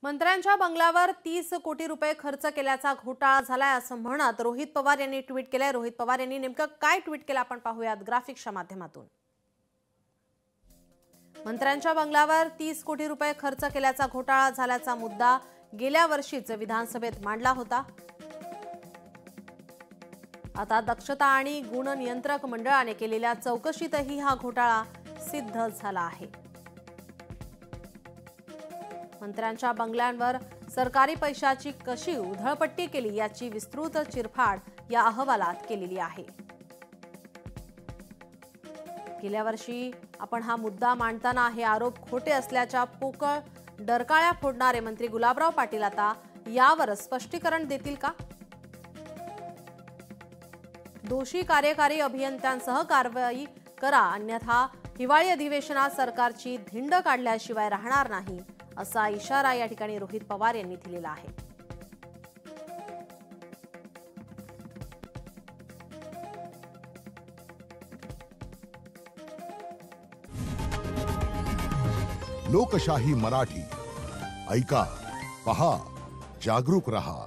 मंत्र्यांच्या बंगल्यावर 30 कोटी रुपये खर्च केल्याचा घोटाळा झालाय असं म्हणत रोहित पवार यांनी ट्विट केलंय। रोहित पवार यांनी नेमकं काय ट्विट केलं आपण पाहूयात ग्राफिक्सच्या माध्यमातून। मंत्र्यांच्या बंगल्यावर 30 कोटी रुपये खर्च केल्याचा घोटाळा झाल्याचा मुद्दा गेल्या वर्षीच विधानसभेत मांडला होता। आता दक्षता आणि गुण नियंत्रक मंडळाने केलेल्या चौकशीतही हा घोटाळा सिद्ध झाला आहे। मंत्र्यांच्या बंगल्यांवर सरकारी पैशाची कशी उधळपट्टी केली याची विस्तृत चिरफाड या अहवालात केलेली आहे। गेल्या वर्षी आपण हा मुद्दा मांडताना हे आरोप खोटे असल्याच्या पोकळ डरकाळ्या फोडणारे मंत्री गुलाबराव पाटील आता यावर स्पष्टीकरण देतील का? दोषी कार्यकारी अभियंत्यांसह कारवाई करा, अन्यथा हिवाळी अधिवेशनात सरकारची धिंड काढल्याशिवाय राहणार नाही, असा इशारा या ठिकाणी रोहित पवार यांनी दिलेला आहे। लोकशाही मराठी ऐका, पहा, जागरूक रहा।